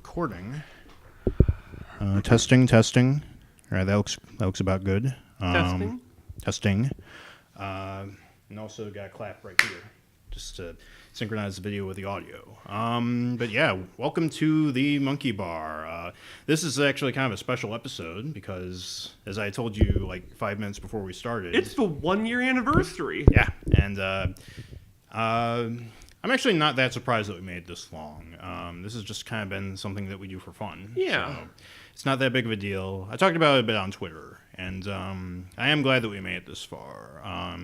recording. Testing. All right, that looks about good. Testing. And also got a clap right here, just to synchronize the video with the audio. But yeah, welcome to the Monkey Bar. This is actually kind of a special episode because, as I told you like 5 minutes before we started, it's the 1 year anniversary. Yeah, and I'm actually not that surprised that we made it this long. This has just kind of been something that we do for fun. Yeah. So it's not that big of a deal. I talked about it a bit on Twitter, and I am glad that we made it this far.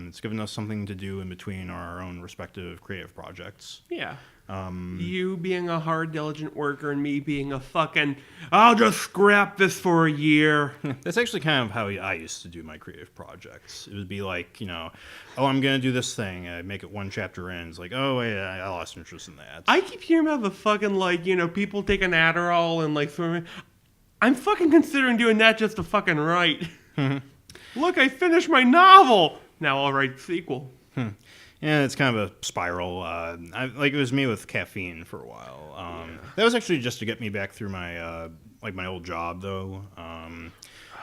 It's given us something to do in between our own respective creative projects. Yeah. You being a hard, diligent worker and me being a fucking, I'll just scrap this for a year. That's actually kind of how I used to do my creative projects. It would be like, oh, I'm going to do this thing. I make it one chapter in. It's like, oh, wait, I lost interest in that. I keep hearing about the fucking, people taking Adderall and like swimming. I'm fucking considering doing that just to fucking write. Look, I finished my novel. Now I'll write the sequel. Yeah, it's kind of a spiral. It was me with caffeine for a while. That was actually just to get me back through my my old job, though. I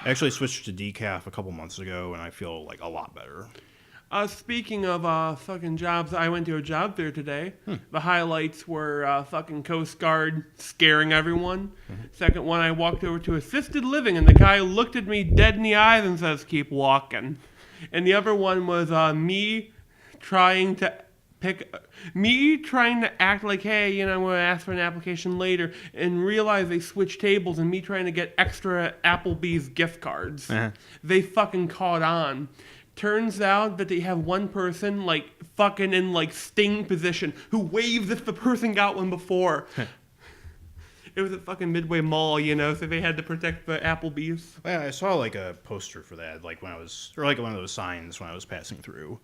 actually switched to decaf a couple months ago, and I feel like a lot better. Speaking of fucking jobs, I went to a job fair today. The highlights were fucking Coast Guard scaring everyone. Second one, I walked over to assisted living, and the guy looked at me dead in the eyes and says, "Keep walking." And the other one was me trying to act like, hey, I'm going to ask for an application later, and realize they switched tables, and me trying to get extra Applebee's gift cards. They fucking caught on. Turns out that they have one person fucking in sting position who waves if the person got one before. It was at fucking Midway Mall, so they had to protect the Applebee's. Yeah, I saw a poster for that, one of those signs when I was passing through.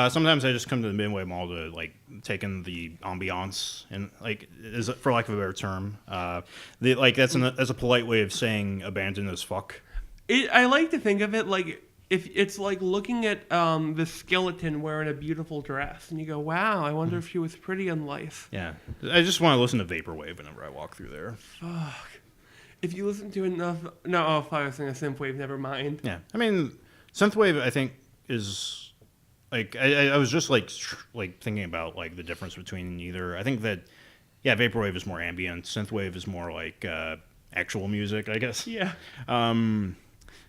Sometimes I just come to the Midway Mall to take in the ambiance, and is for lack of a better term, that's a polite way of saying abandoned as fuck. I like to think of it if it's like looking at the skeleton wearing a beautiful dress, and you go, wow, I wonder if she was pretty in life. Yeah. I just want to listen to Vaporwave whenever I walk through there. Fuck. If you listen to enough... No, fuck, I was thinking of Synthwave, never mind. Yeah. I mean, Synthwave, I think, is... I was just, thinking about, the difference between either. I think that, yeah, Vaporwave is more ambient. Synthwave is more, actual music, I guess. Yeah.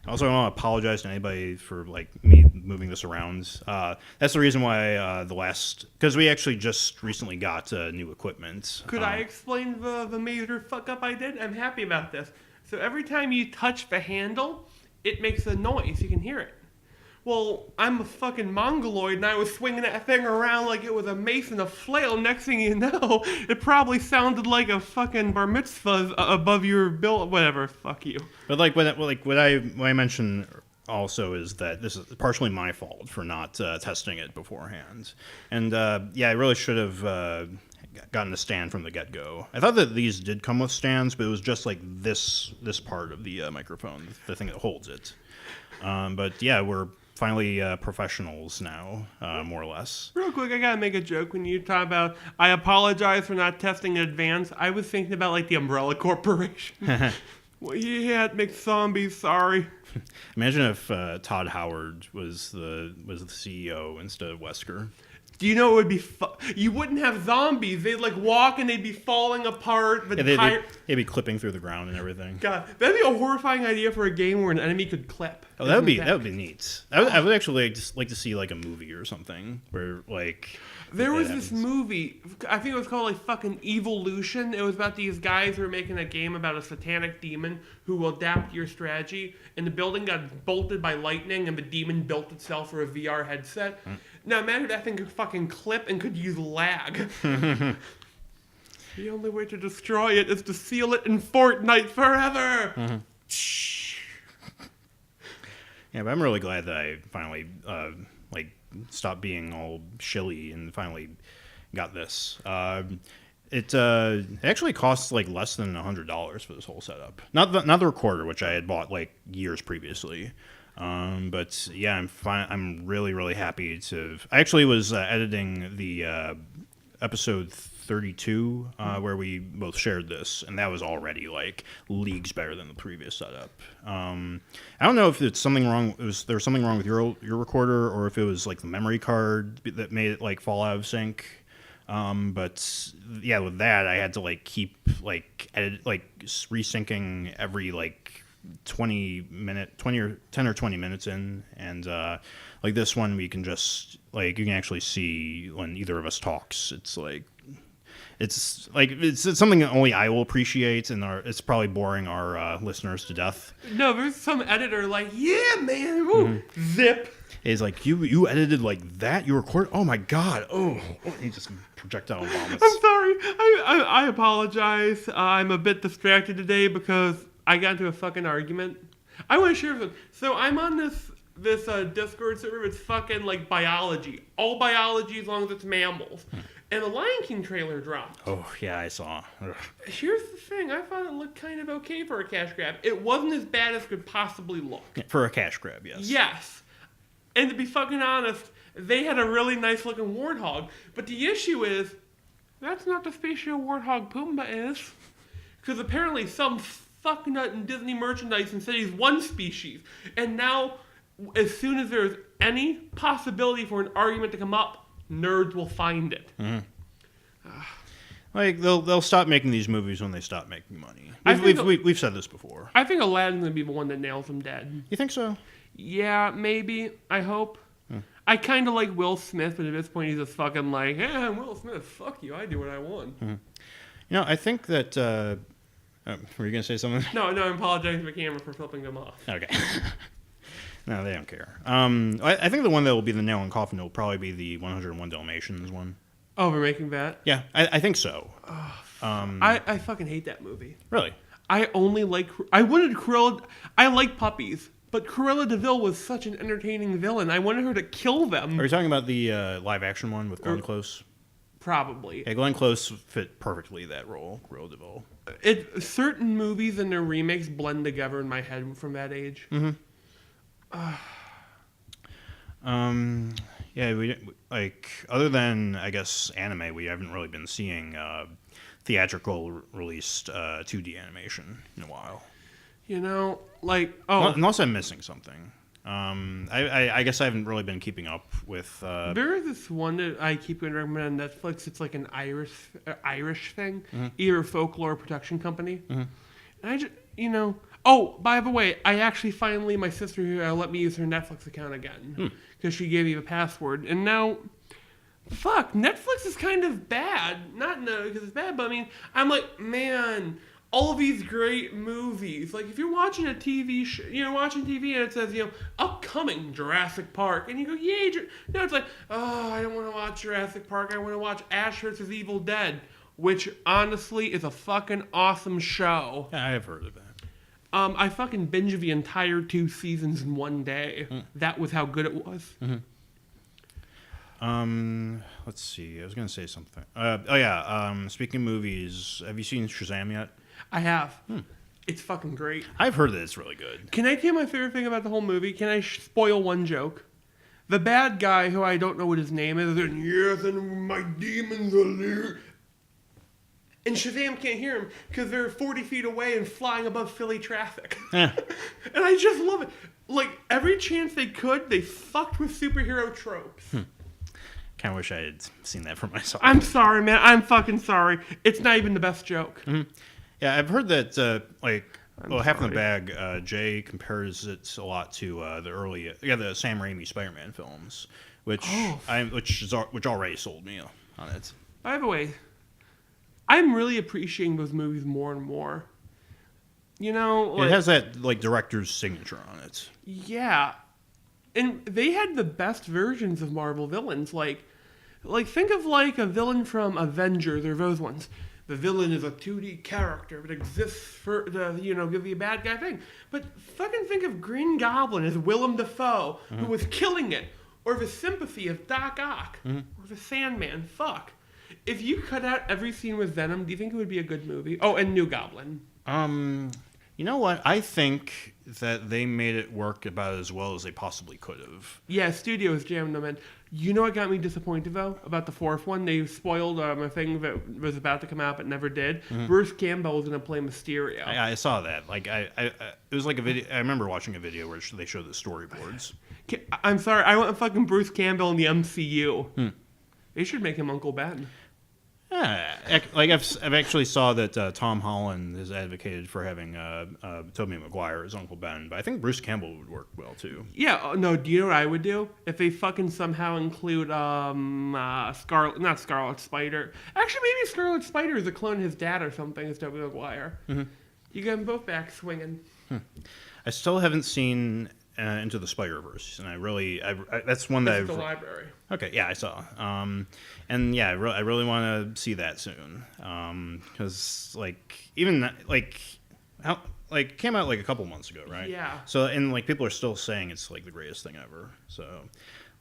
Also, I want to apologize to anybody for me moving this around. That's the reason why because we actually just recently got new equipment. Could I explain the major fuck up I did? I'm happy about this. So every time you touch the handle, it makes a noise. You can hear it. Well, I'm a fucking mongoloid, and I was swinging that thing around like it was a mace and a flail. Next thing you know, it probably sounded like a fucking bar mitzvah above your bill. Whatever, fuck you. But what I mentioned also is that this is partially my fault for not testing it beforehand, and I really should have gotten a stand from the get-go. I thought that these did come with stands, but it was just this part of the microphone, the thing that holds it. But yeah, we're finally professionals now, more or less. Real quick, I gotta make a joke when you talk about, I apologize for not testing in advance. I was thinking about the Umbrella Corporation. Well, yeah, it makes zombies, sorry. Imagine if Todd Howard was the CEO instead of Wesker. Do you know it would be you wouldn't have zombies. They'd walk and they'd be falling apart. They'd be clipping through the ground and everything. God, that'd be a horrifying idea for a game where an enemy could clip. Oh, that would be neat. I would actually like to see a movie or something where there was this movie, I think it was called fucking Evolution. It was about these guys who were making a game about a satanic demon who will adapt your strategy, and the building got bolted by lightning, and the demon built itself for a VR headset. Now imagine that thing could fucking clip and could use lag. The only way to destroy it is to seal it in Fortnite forever. Yeah, but I'm really glad that I finally stopped being all shilly and finally got this. It actually costs less than $100 for this whole setup. Not the recorder, which I had bought years previously. But yeah, I'm really, really happy to. I actually was editing the episode 32, where we both shared this, and that was already like leagues better than the previous setup. I don't know if it's something wrong. There was something wrong with your recorder, or if it was like the memory card that made it like fall out of sync. But yeah, with that, I had to like keep like resyncing every like 20 or 10 or 20 minutes in, and like this one, we can just like, you can actually see when either of us talks. It's something that only I will appreciate, and it's probably boring our listeners to death. No, there's some editor like, yeah, man, woo, zip. It's like, you edited like that? You recorded? Oh my god! Oh, he just projectile vomits. I'm sorry. I apologize. I'm a bit distracted today because I got into a fucking argument. I want to share something. So I'm on this Discord server. It's fucking like biology. All biology as long as it's mammals. And the Lion King trailer dropped. Oh, yeah, I saw. Ugh. Here's the thing. I thought it looked kind of okay for a cash grab. It wasn't as bad as it could possibly look. Yeah, for a cash grab, yes. Yes. And to be fucking honest, they had a really nice looking warthog. But the issue is, that's not the species warthog Pumbaa is. Because apparently some fucknut in Disney merchandising said he's one species. And now, as soon as there's any possibility for an argument to come up, nerds will find it. Mm-hmm. Like, they'll stop making these movies when they stop making money. We've said this before. I think Aladdin's going to be the one that nails him dead. You think so? Yeah, maybe. I hope. I kind of like Will Smith, but at this point he's just fucking like, hey, I'm Will Smith. Fuck you. I do what I want. You know, I think that... were you going to say something? No, I'm apologizing to the camera for flipping them off. Okay. No, they don't care. I think the one that will be the nail in the coffin will probably be the 101 Dalmatians one. Oh, we're making that? Yeah, I think so. I fucking hate that movie. Really? I only like... I wanted Cruella... I like puppies, but Cruella DeVille was such an entertaining villain. I wanted her to kill them. Are you talking about the live-action one with Glenn Close? Probably. Yeah, Glenn Close fit perfectly that role, Cruella DeVille. Certain movies and their remakes blend together in my head from that age. Mm-hmm. Yeah, we like, other than I guess anime, we haven't really been seeing theatrical released 2D animation in a while. You know, like unless I'm missing something. I guess I haven't really been keeping up with. There is this one that I keep going to recommend on Netflix. It's like an Irish thing, either folklore production company. And I just, Oh, by the way, I actually finally, my sister here let me use her Netflix account again because she gave me the password. And now, fuck, Netflix is kind of bad. Not because it's bad, but I mean, I'm like, man, all of these great movies. Like, if you're watching a TV show, watching TV and it says, upcoming Jurassic Park, and you go, yay, no, it's like, oh, I don't want to watch Jurassic Park. I want to watch Ash vs. Evil Dead, which honestly is a fucking awesome show. Yeah, I have heard of that. I fucking binged the entire 2 seasons in one day. That was how good it was. Let's see. I was going to say something. Speaking of movies, have you seen Shazam yet? I have. It's fucking great. I've heard that it's really good. Can I tell you my favorite thing about the whole movie? Can I spoil one joke? The bad guy, who I don't know what his name is, and yes, and my demons are there. And Shazam can't hear him because they're 40 feet away and flying above Philly traffic. And I just love it. Like, every chance they could, they fucked with superhero tropes. Kind of wish I had seen that for myself. I'm sorry, man. I'm fucking sorry. It's not even the best joke. Yeah, I've heard that, half in the bag, Jay compares it a lot to the Sam Raimi Spider-Man films, which already sold me on it. By the way, I'm really appreciating those movies more and more. It has that director's signature on it. Yeah, and they had the best versions of Marvel villains. Like think of a villain from Avengers or those ones. The villain is a 2D character that exists for give the bad guy thing. But fucking think of Green Goblin as Willem Dafoe, who was killing it, or the sympathy of Doc Ock, or the Sandman. Fuck. If you cut out every scene with Venom, do you think it would be a good movie? Oh, and New Goblin. You know what? I think that they made it work about as well as they possibly could have. Yeah, studios jammed them in. You know what got me disappointed, though, about the fourth one? They spoiled a thing that was about to come out but never did. Mm-hmm. Bruce Campbell was going to play Mysterio. I saw that. Like, it was like a video. I remember watching a video where they showed the storyboards. I'm sorry, I want fucking Bruce Campbell in the MCU. They should make him Uncle Ben. Yeah, like I've actually saw that Tom Holland has advocated for having Tobey Maguire as Uncle Ben, but I think Bruce Campbell would work well too. Yeah, no. Do you know what I would do if they fucking somehow include not Scarlet Spider? Actually, maybe Scarlet Spider is a clone of his dad or something as Tobey Maguire. Mm-hmm. You get them both back swinging. I still haven't seen Into the Spider-Verse, and I that's one that It's the library. Okay, yeah, I saw. And yeah, I really want to see that soon. Because it came out like a couple months ago, right? Yeah. So and like people are still saying it's like the greatest thing ever. So,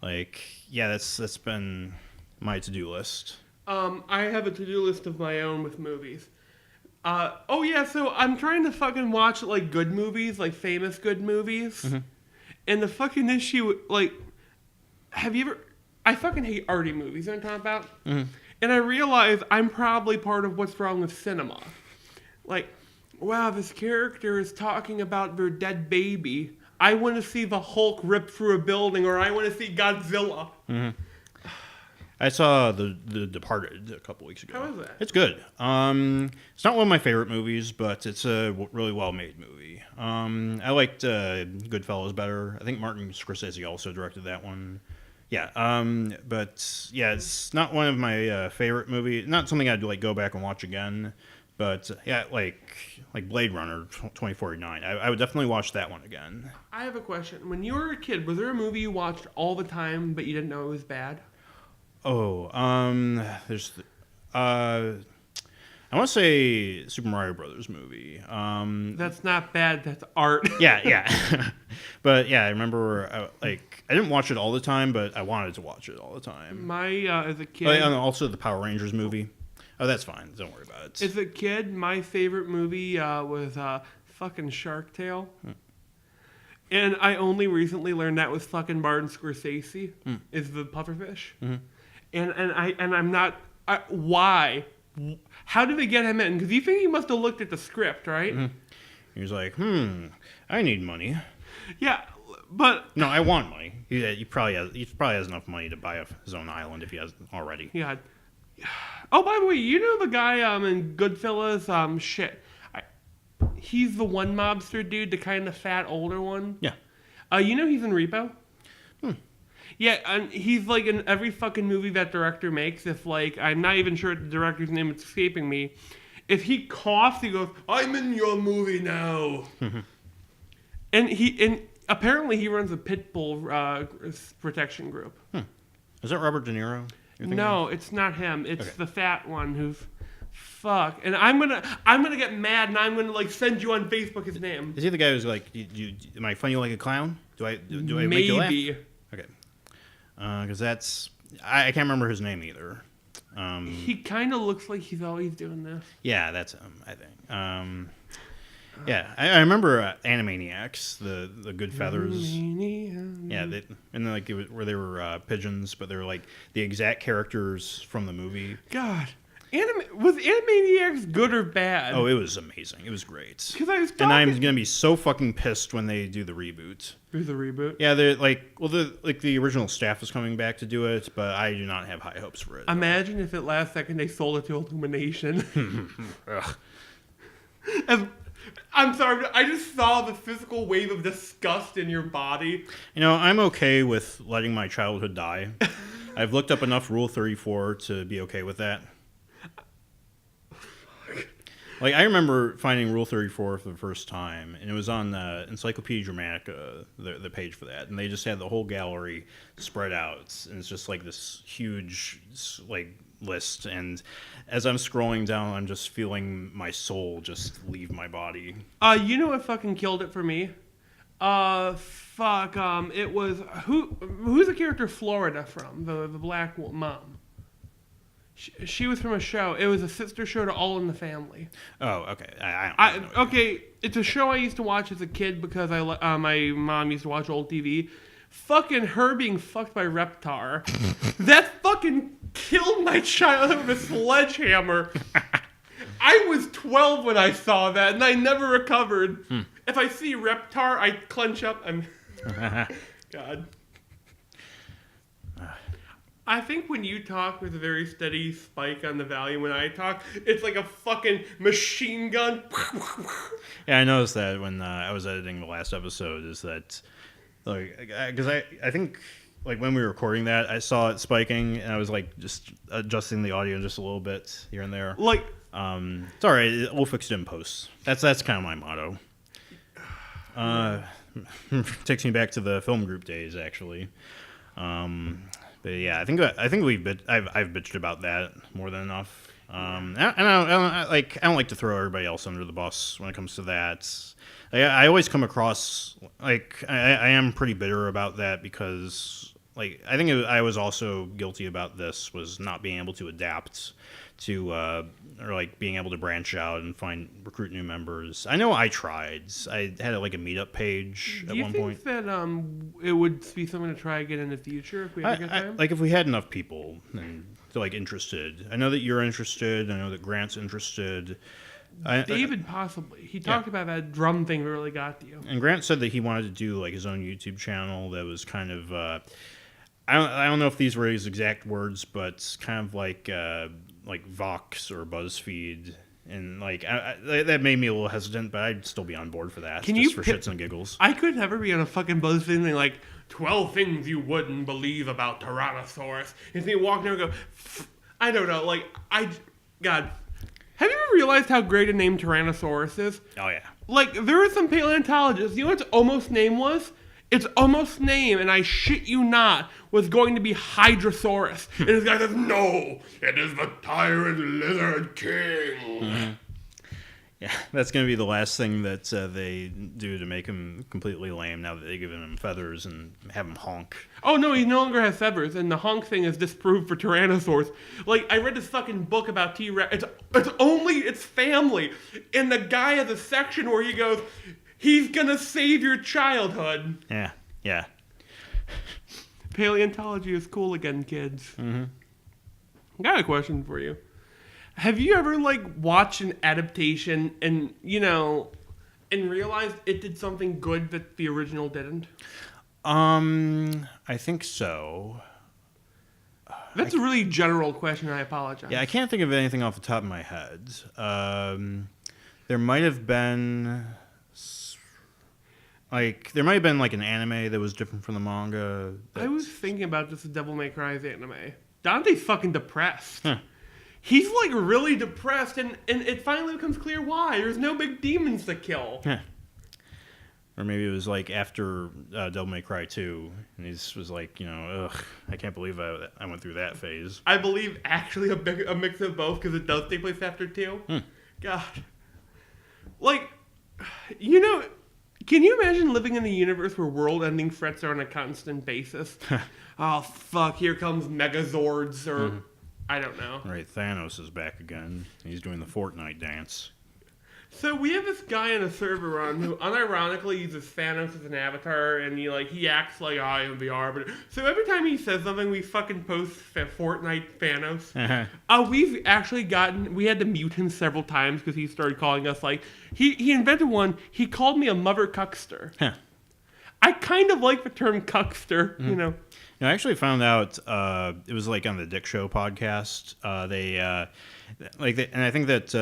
like, yeah, that's been my to-do list. I have a to-do list of my own with movies. So I'm trying to fucking watch like good movies, like famous good movies. Mm-hmm. And the fucking issue, like, have you ever? I fucking hate arty movies. You know what I'm talking about? Mm-hmm. And I realize I'm probably part of what's wrong with cinema. Like, wow, this character is talking about their dead baby. I want to see the Hulk rip through a building, or I want to see Godzilla. Mm-hmm. I saw the Departed a couple weeks ago. How is that? It's good. It's not one of my favorite movies, but it's a really well-made movie. I liked Goodfellas better. I think Martin Scorsese also directed that one. Yeah. But yeah, it's not one of my favorite movies. Not something I'd like go back and watch again. But yeah, like Blade Runner 2049, I would definitely watch that one again. I have a question. When you were a kid, was there a movie you watched all the time but you didn't know it was bad? Oh, there's, I want to say Super Mario Brothers movie. That's not bad. That's art. Yeah. But yeah, I remember, I didn't watch it all the time, but I wanted to watch it all the time. As a kid. And also the Power Rangers movie. Oh, that's fine. Don't worry about it. As a kid, my favorite movie was fucking Shark Tale. And I only recently learned that was fucking Martin Scorsese is the pufferfish. Mm-hmm. And I'm not. Why? How did they get him in? Because you think he must have looked at the script, right? Mm-hmm. He was like, I need money. Yeah, but no, I want money. He probably has enough money to buy his own island if he hasn't already. Yeah. Oh, by the way, you know the guy in Goodfellas? He's the one mobster dude, the kind of fat older one. Yeah. You know he's in Repo. Yeah, and he's like in every fucking movie that director makes. If like I'm not even sure the director's name is escaping me. If he coughs, he goes, "I'm in your movie now." And apparently he runs a pit bull protection group. Is that Robert De Niro? No, it's not him. It's the fat one who's fuck. And I'm gonna get mad and I'm gonna like send you on Facebook his name. Is he the guy who's like, am I funny like a clown? Do I make you laugh? Maybe. Okay. Because I can't remember his name either. He kind of looks like he's always doing this. Yeah, that's him, I think. Yeah, I remember Animaniacs, the Good Feathers. Yeah, where they were pigeons, but they were like the exact characters from the movie. God, was Animaniacs good or bad? Oh, it was amazing. It was great. And I'm gonna be so fucking pissed when they do the reboot. Do the reboot? Yeah, they're the original staff is coming back to do it, but I do not have high hopes for it. Imagine if at last second they sold it to Illumination. I'm sorry, but I just saw the physical wave of disgust in your body. You know, I'm okay with letting my childhood die. I've looked up enough Rule 34 to be okay with that. Like, I remember finding Rule 34 for the first time, and it was on Encyclopedia Dramatica, the page for that, and they just had the whole gallery spread out, and it's just like this huge, like, list, and as I'm scrolling down, I'm just feeling my soul just leave my body. You know what fucking killed it for me? It was, who's the character Florida from? The black mom? She was from a show. It was a sister show to All in the Family. Oh, okay. I don't know. Okay, it's a show I used to watch as a kid because my mom used to watch old TV. Fucking her being fucked by Reptar. That fucking killed my childhood with a sledgehammer. I was 12 when I saw that, and I never recovered. If I see Reptar, I clench up. God. I think when you talk, there's a very steady spike on the volume. When I talk, it's like a fucking machine gun. Yeah, I noticed that when I was editing the last episode, is that, like, because I think, like, when we were recording that, I saw it spiking, and I was, like, just adjusting the audio just a little bit here and there. Like, it's all right. We'll fix it in post. That's kind of my motto. Takes me back to the film group days, actually. But yeah, I think I've bitched about that more than enough. I don't like to throw everybody else under the bus when it comes to that. I always come across like I am pretty bitter about that because like I think I was also guilty about this was not being able to adapt to or like being able to branch out and recruit new members. I know I tried. I had like a meetup page at one point. Do you think that it would be something to try again in the future if we had a good time? Like if we had enough people and like interested. I know that you're interested. I know that Grant's interested. David possibly. He talked about that drum thing that really got to you. And Grant said that he wanted to do like his own YouTube channel that was kind of I don't know if these were his exact words, but kind of like Vox or BuzzFeed, and like that made me a little hesitant, but I'd still be on board for that. For shits and giggles. I could never be on a fucking BuzzFeed thing like 12 things you wouldn't believe about Tyrannosaurus. And then walk there and go, I don't know, like God. Have you ever realized how great a name Tyrannosaurus is? Oh yeah. Like there are some paleontologists. You know what its almost name was? Its almost name, and I shit you not, was going to be Hydrosaurus. And this guy says, no, it is the Tyrant Lizard King. Mm-hmm. Yeah, that's going to be the last thing that they do to make him completely lame now that they've given him feathers and have him honk. Oh, no, he no longer has feathers, and the honk thing is disproved for Tyrannosaurus. Like, I read this fucking book about T-Rex. It's only its family. And the guy has a section where he goes, he's gonna save your childhood. Yeah. Paleontology is cool again, kids. Mm-hmm. I got a question for you. Have you ever, like, watched an adaptation and, and realized it did something good that the original didn't? I think so. That's a really general question, I apologize. Yeah, I can't think of anything off the top of my head. There might have been... there might have been, like, an anime that was different from the manga. I was thinking about this Devil May Cry's anime. Dante's fucking depressed. Huh. He's, like, really depressed, and it finally becomes clear why. There's no big demons to kill. Huh. Or maybe it was, like, after Devil May Cry 2, and he was like, ugh, I can't believe I went through that phase. I believe actually a mix of both, because it does take place after 2. God. Like, can you imagine living in a universe where world-ending threats are on a constant basis? Oh, fuck, here comes Megazords, or I don't know. Right, Thanos is back again. He's doing the Fortnite dance. So we have this guy in a server run who unironically uses Thanos as an avatar, and he acts like I am VR. But so every time he says something, we fucking post Fortnite Thanos. We had to mute him several times because he started calling us he invented one. He called me a mother cuckster. Huh. I kind of like the term cuckster, I actually found out it was like on the Dick Show podcast. And I think that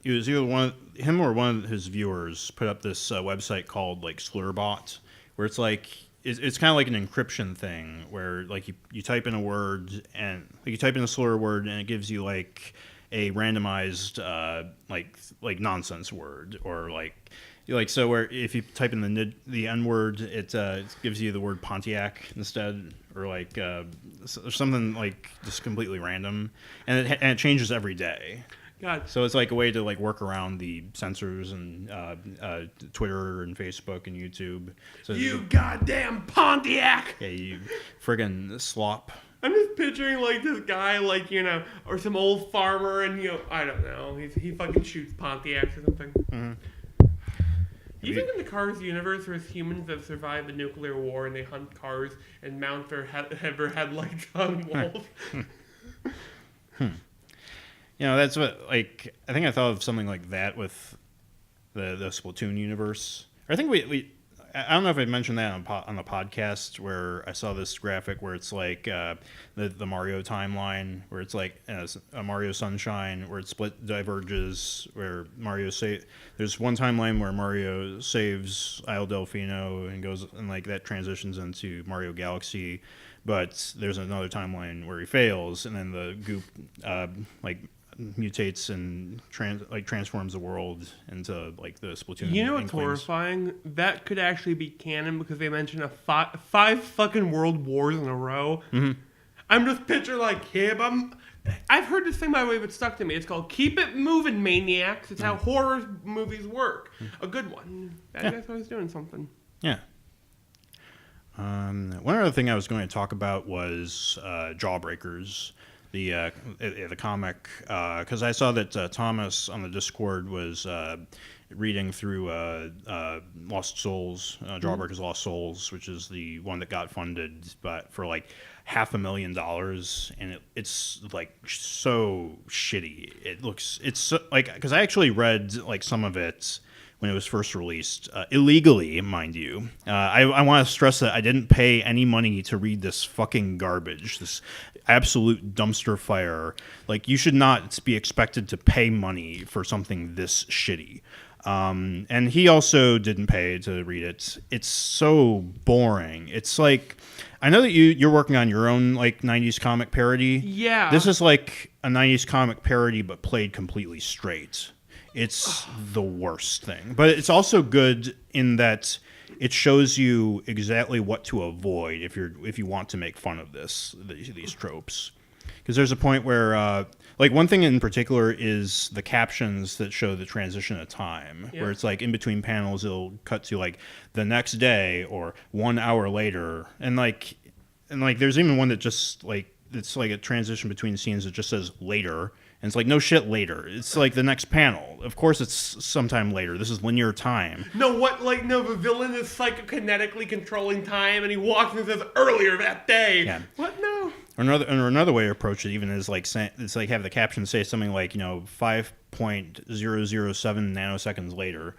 it was either him or one of his viewers put up this website called like Slurbot, where it's like it's kind of like an encryption thing where like you type in a word and you type in a slur word and it gives you like a randomized like nonsense word or so where if you type in the N word, it gives you the word Pontiac instead, or something like just completely random, and it changes every day. God. So it's like a way to like work around the censors and Twitter and Facebook and YouTube. So you goddamn Pontiac! Yeah, you friggin' slop. I'm just picturing like this guy, like, you know, or some old farmer, and you know, I don't know, he fucking shoots Pontiacs or something. Mm-hmm. You think in the Cars universe there's humans that survive the nuclear war and they hunt cars and mount their headlights on walls? You know, that's what, like, I think I thought of something like that with the Splatoon universe. Or I think I don't know if I mentioned that on the podcast where I saw this graphic where it's like the Mario timeline, where it's like a Mario Sunshine, where it diverges, where there's one timeline where Mario saves Isle Delfino and goes, and like that transitions into Mario Galaxy, but there's another timeline where he fails, and then the goop like mutates and transforms the world into like the Splatoon. You know what's horrifying? That could actually be canon because they mentioned five fucking world wars in a row. Mm-hmm. I'm just picturing like him. I've heard this thing by the way, but it's stuck to me. It's called "Keep It Moving, Maniacs." It's how horror movies work. A good one. That guy's always doing something. Yeah. One other thing I was going to talk about was Jawbreakers. The comic, because I saw that Thomas on the Discord was reading through Lost Souls, Jawbreakers Lost Souls, which is the one that got funded for like $500,000, and it's like so shitty. It's so, like, because I actually read like some of it when it was first released, illegally, mind you. I want to stress that I didn't pay any money to read this fucking garbage, this absolute dumpster fire. Like, you should not be expected to pay money for something this shitty. And he also didn't pay to read it. It's so boring. It's like, I know that you're working on your own like 90s comic parody. Yeah. This is like a 90s comic parody, but played completely straight. It's the worst thing. But it's also good in that it shows you exactly what to avoid if you want to make fun of these tropes. Because there's a point where, like, one thing in particular is the captions that show the transition of time, where it's like in between panels it'll cut to like the next day or 1 hour later, and there's even one that just like it's like a transition between scenes that just says later. And it's like, no shit, later. It's like the next panel. Of course it's sometime later. This is linear time. The villain is psychokinetically controlling time, and he walks and says, earlier that day. Yeah. What? No. Or another way to approach it even is like, it's like have the caption say something like, 5.007 nanoseconds later.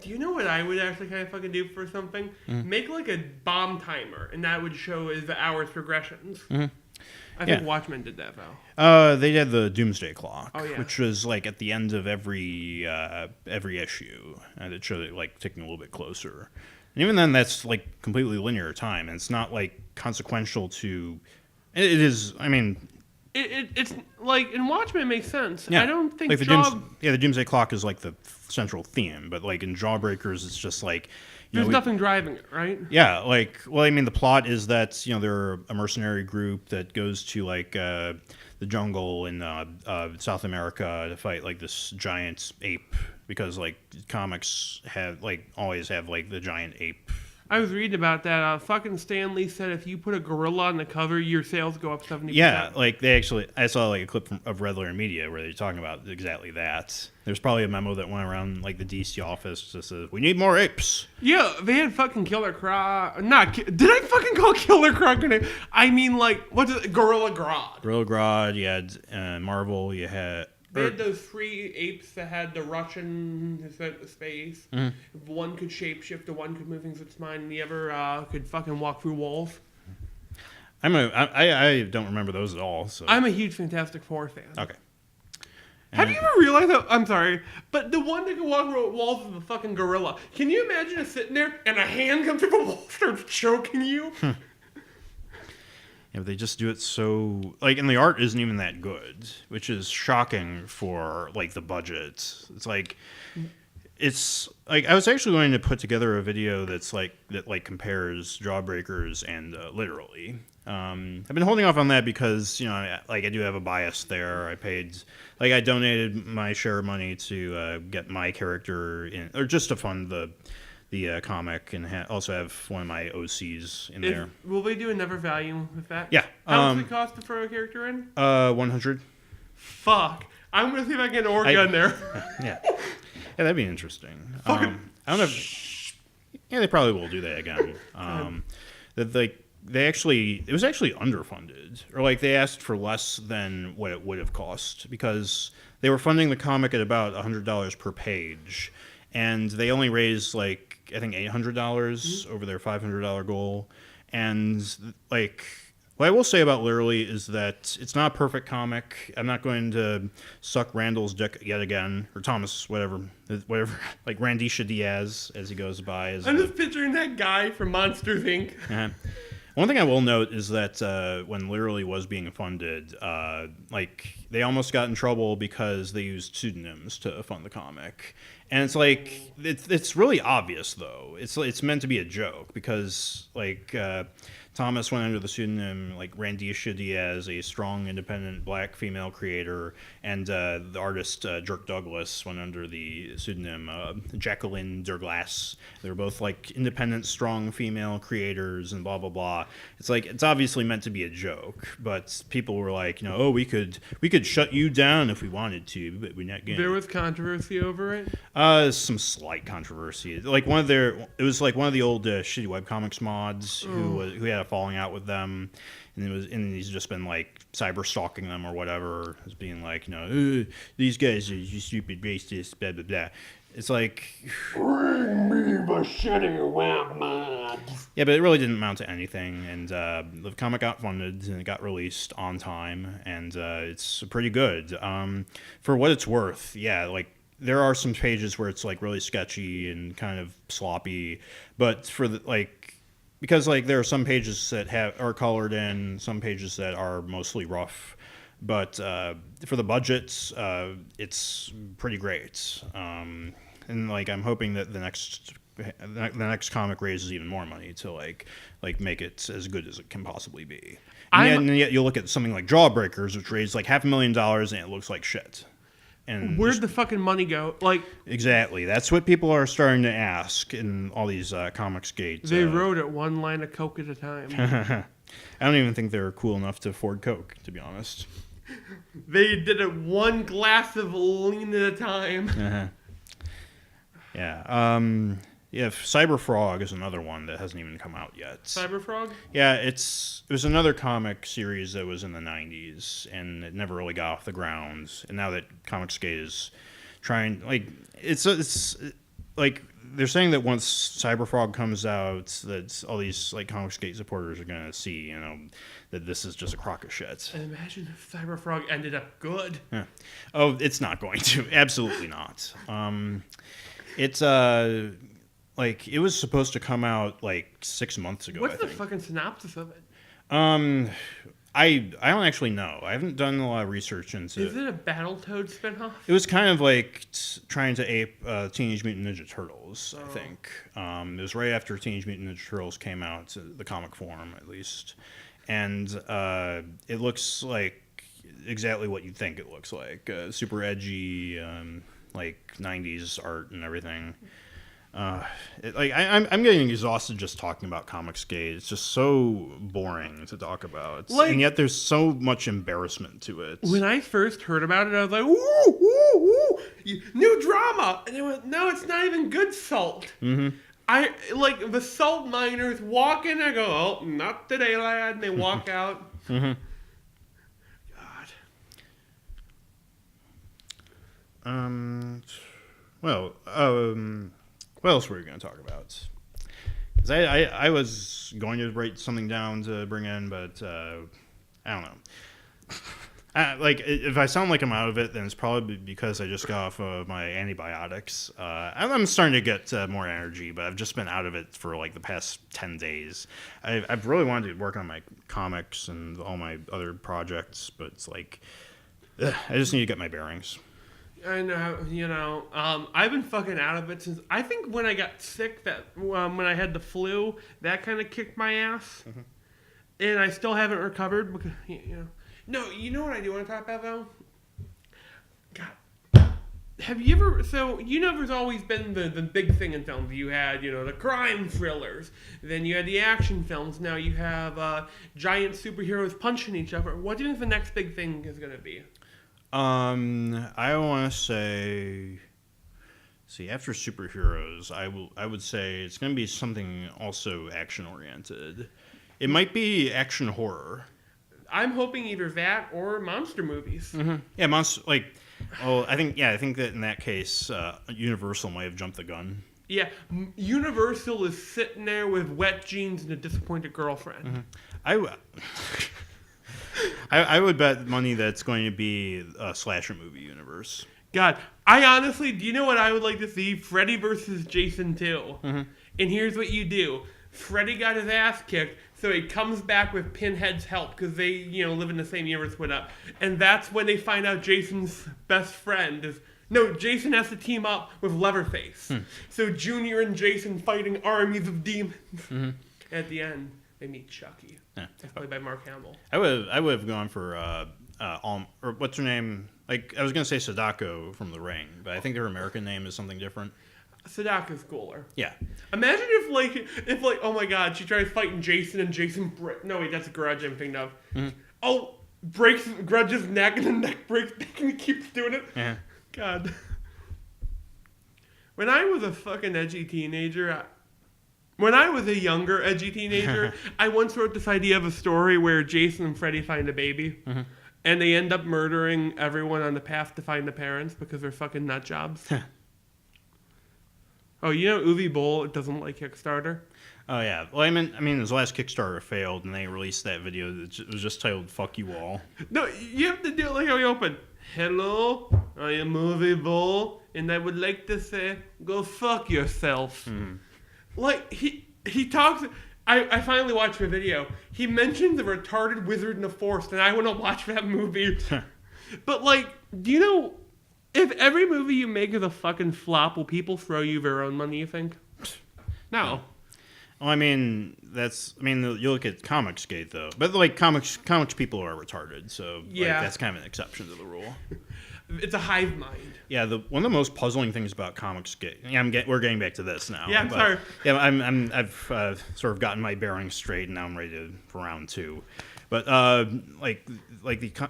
Do you know what I would actually kind of fucking do for something? Mm-hmm. Make like a bomb timer, and that would show as the hours progressions. Mm-hmm. I think Watchmen did that, Val. They did the Doomsday Clock, which was like at the end of every issue, and it showed it like ticking a little bit closer. And even then, that's like completely linear time, and it's not like consequential to. It is. I mean, it's like in Watchmen it makes sense. Yeah. I don't think like the Doomsday Clock is like the central theme, but like in Jawbreakers, it's just like. There's nothing driving it, right? Yeah, the plot is that, they're a mercenary group that goes to, like, the jungle in South America to fight, like, this giant ape, because, like, comics always have, like, the giant ape. I was reading about that. Fucking Stan Lee said if you put a gorilla on the cover, your sales go up 70%. Yeah, like, I saw, like, a clip of Red Letter Media where they're talking about exactly that. There's probably a memo that went around, like, the DC office that says, we need more apes. Yeah, they had fucking Killer Croc. Did I fucking call Killer Croc? I mean, like, what's it? Gorilla Grodd. Gorilla Grodd, you had Marvel, you had... They had those three apes that had the Russian who sent to space. Mm-hmm. One could shapeshift, the one could move things with its mind, and the other could fucking walk through walls. I don't remember those at all. So. I'm a huge Fantastic Four fan. Okay. Have you ever realized that? I'm sorry, but the one that can walk through walls is the fucking gorilla. Can you imagine it sitting there and a hand comes through the wall and starts choking you? Yeah, they just do it so... Like, and the art isn't even that good, which is shocking for, like, the budget. It's like... It's... Like, I was actually going to put together a video that compares Jawbreakers and Literally. I've been holding off on that because, I do have a bias there. I donated my share of money to get my character in... Or just to fund the the comic, and also have one of my OCs in there. Will they do another value with that? Yeah. How much does it cost to throw a character in? 100. Fuck. I'm gonna see if I can get an Orga in there. Yeah. Yeah, that'd be interesting. I don't know if... Yeah, they probably will do that again. It was actually underfunded, or like they asked for less than what it would have cost because they were funding the comic at about $100 per page, and they only raised like I think $800 over their $500 goal. And like what I will say about Literally is that it's not a perfect comic. I'm not going to suck Randall's dick yet again, or Thomas, whatever, like Randisha Diaz as he goes by. I'm just picturing that guy from Monsters Inc. Uh-huh. One thing I will note is that when Literally was being funded, like they almost got in trouble because they used pseudonyms to fund the comic, and it's like it's really obvious though. It's meant to be a joke because like Thomas went under the pseudonym like Randisha Diaz, a strong, independent black female creator, and the artist Jerk Douglas went under the pseudonym Jacqueline Derglass. They were both like independent, strong female creators, and blah blah blah. It's like it's obviously meant to be a joke, but people were like, oh, we could shut you down if we wanted to, but we're not going. There was controversy over it. Some slight controversy. Like it was like one of the old shitty webcomics mods who had a falling out with them, and he's just been like cyber stalking them or whatever, as being like, these guys are you stupid racist, blah blah blah. It's like, bring me the shitty web mods. Yeah, but it really didn't amount to anything, and the comic got funded and it got released on time, and it's pretty good. For what it's worth, yeah, like there are some pages where it's like really sketchy and kind of sloppy, but for the like. Because like there are some pages that are colored in, some pages that are mostly rough, but for the budget, it's pretty great. And like I'm hoping that the next comic raises even more money to like make it as good as it can possibly be. And yet you'll look at something like Jawbreakers, which raised like $500,000 and it looks like shit. And where'd the fucking money go? Like exactly, that's what people are starting to ask in all these comics gates. They wrote it one line of Coke at a time. I don't even think they're cool enough to afford Coke, to be honest. They did it one glass of lean at a time. Uh-huh. Yeah. Yeah, Cyber Frog is another one that hasn't even come out yet. Cyber Frog? Yeah, it was another comic series that was in the 90s, and it never really got off the ground. And now that Comicsgate is trying, like, it's like they're saying that once Cyber Frog comes out, that all these like Comicsgate supporters are gonna see, that this is just a crock of shit. And imagine if Cyber Frog ended up good. Yeah. Oh, it's not going to. Absolutely not. It's like it was supposed to come out like 6 months ago. What's the fucking synopsis of it? I don't actually know. I haven't done a lot of research into. Is it a Battletoad spinoff? It was kind of like trying to ape Teenage Mutant Ninja Turtles. I think it was right after Teenage Mutant Ninja Turtles came out, the comic form at least, and it looks like exactly what you'd think it looks like. Super edgy, like 90s art and everything. I'm getting exhausted just talking about Comicsgate. It's just so boring to talk about, and yet there's so much embarrassment to it. When I first heard about it, I was like, "Ooh, ooh, ooh, new drama!" And they went, "No, it's not even good salt." Mm-hmm. I like the salt miners walk in. I go, "Oh, not today, lad!" And they walk out. Mm-hmm. God. What else were we going to talk about? Because I was going to write something down to bring in, but I don't know. Like, if I sound like I'm out of it, then it's probably because I just got off of my antibiotics. I'm starting to get more energy, but I've just been out of it for like the past 10 days. I've really wanted to work on my comics and all my other projects, but it's like, I just need to get my bearings. I know, I've been fucking out of it since, I think when I got sick, when I had the flu, that kind of kicked my ass. Mm-hmm. And I still haven't recovered because, No, you know what I do want to talk about, though? God. Have you ever? So there's always been the big thing in films. You had the crime thrillers, then you had the action films. Now you have giant superheroes punching each other. What do you think the next big thing is going to be? I want to say. See, after superheroes, I would say it's going to be something also action oriented. It might be action horror. I'm hoping either that or monster movies. Mm-hmm. Yeah, monster I think that in that case, Universal might have jumped the gun. Yeah, Universal is sitting there with wet jeans and a disappointed girlfriend. Mm-hmm. I would bet money that it's going to be a slasher movie universe. God, I honestly, do you know what I would like to see? Freddy versus Jason 2. Mm-hmm. And here's what you do. Freddy got his ass kicked, so he comes back with Pinhead's help because they, live in the same universe, split up. And that's when they find out Jason's best friend is... No, Jason has to team up with Leatherface. So Junior and Jason fighting armies of demons. Mm-hmm. At the end, they meet Chucky. Yeah. That's played by Mark Hamill. I would have gone for or what's her name? Like I was gonna say Sadako from The Ring, but I think her American name is something different. Sadako's cooler. Yeah. Imagine if oh my god, she tries fighting Jason and Jason no wait, that's a Grudge I'm thinking of. Mm-hmm. Oh, breaks Grudge's neck and the neck breaks back and he keeps doing it. Yeah. God. When I was a fucking edgy teenager, when I was a younger edgy teenager, I once wrote this idea of a story where Jason and Freddy find a baby. Mm-hmm. And they end up murdering everyone on the path to find the parents because they're fucking nut jobs. Oh, Uwe Boll doesn't like Kickstarter? Oh, yeah. Well, I mean, his last Kickstarter failed, and they released that video that was just titled, Fuck You All. No, you have to do it like how we open. Hello, I am Uwe Boll, and I would like to say, go fuck yourself. Mm. Like, he talks... I finally watched the video. He mentioned the retarded wizard in the forest, and I want to watch that movie. But, do you know, if every movie you make is a fucking flop, will people throw you their own money, you think? No. Well, I mean, you look at Comicsgate, though. But, comics people are retarded, so that's kind of an exception to the rule. It's a hive mind. Yeah, one of the most puzzling things about Comicsgate. Yeah, we're getting back to this now. Yeah, I'm sorry. Yeah, I've sort of gotten my bearings straight, and now I'm ready for round two. But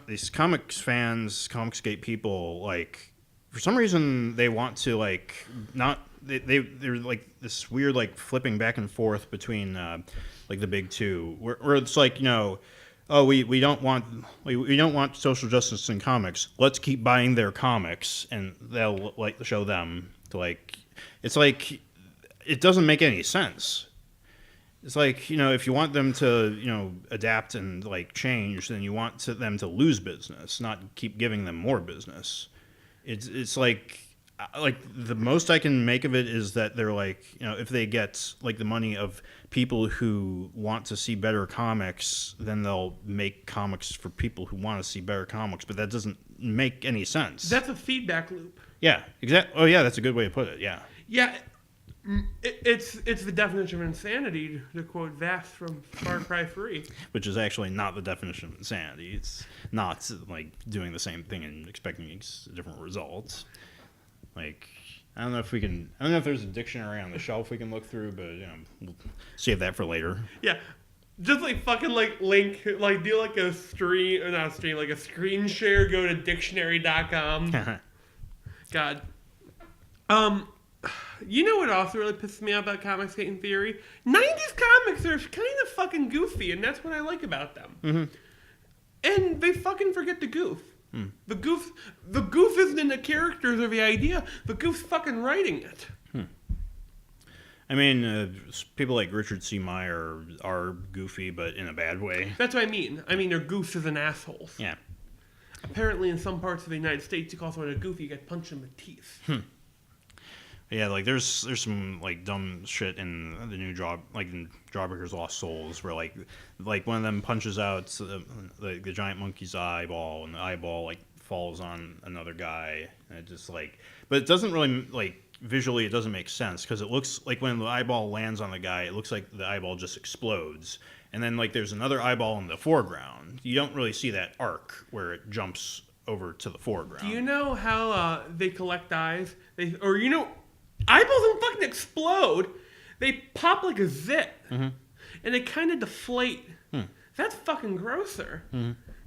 these comics fans, Comicsgate people, for some reason they want to not. They're this weird flipping back and forth between the big two, where it's oh, we don't want social justice in comics. Let's keep buying their comics, and they'll show them to It's it doesn't make any sense. It's if you want them to adapt and change, then you want them to lose business, not keep giving them more business. It's the most I can make of it is that they're if they get the money of people who want to see better comics, then they'll make comics for people who want to see better comics, but that doesn't make any sense. That's a feedback loop. Yeah, exactly. Oh yeah, that's a good way to put it. Yeah. Yeah, it's the definition of insanity, to quote Vass from Far Cry 3. Which is actually not the definition of insanity. It's not doing the same thing and expecting different results. I don't know if there's a dictionary on the shelf we can look through, but we'll save that for later. Yeah, just fucking link do a stream or not a stream a screen share. Go to dictionary.com. God, you know what also really pisses me off about Comicsgate in theory? 90s comics are kind of fucking goofy, and that's what I like about them. Mm-hmm. And they fucking forget the goof. The goof isn't in the characters or the idea. The goof's fucking writing it. I mean, people like Richard C. Meyer are goofy, but in a bad way. That's what I mean. I mean, they're goofs as in assholes. Yeah. Apparently, in some parts of the United States, you call someone a goofy, you get punched in the teeth. Yeah, there's some dumb shit in the new in Jawbreaker's Lost Souls, where one of them punches out the giant monkey's eyeball, and the eyeball falls on another guy, and it just but it doesn't really visually it doesn't make sense because it looks when the eyeball lands on the guy, it looks like the eyeball just explodes, and then there's another eyeball in the foreground. You don't really see that arc where it jumps over to the foreground. Do you know how they collect eyes? Eyeballs don't fucking explode. They pop like a zit, and they kind of deflate. That's fucking grosser.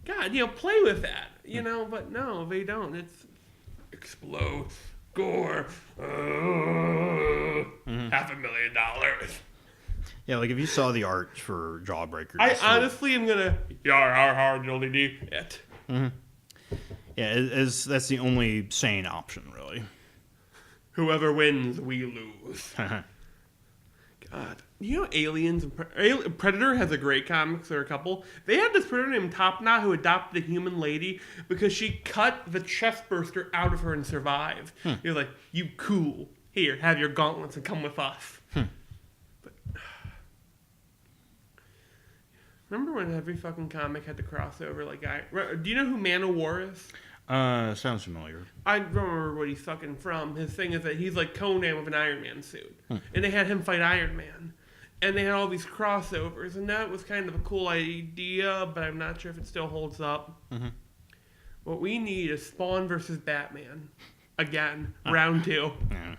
God, play with that, but no, they don't. It's explode, gore, $500,000. Yeah, like if you saw the art for Jawbreakers. I honestly am gonna hard it. Yeah, that's the only sane option, really. Whoever wins, we lose. God. Aliens and Predator has a great comics. There are a couple. They had this predator named Top Knot who adopted a human lady because she cut the chest burster out of her and survived. You're like, you cool. Here, have your gauntlets and come with us. But remember when every fucking comic had the crossover? Do you know who Man of War is? Sounds familiar. I don't remember what he's fucking from. His thing is that he's like Conan with an Iron Man suit. And they had him fight Iron Man. And they had all these crossovers. And that was kind of a cool idea, but I'm not sure if it still holds up. What we need is Spawn versus Batman. Again, round 2. Yeah.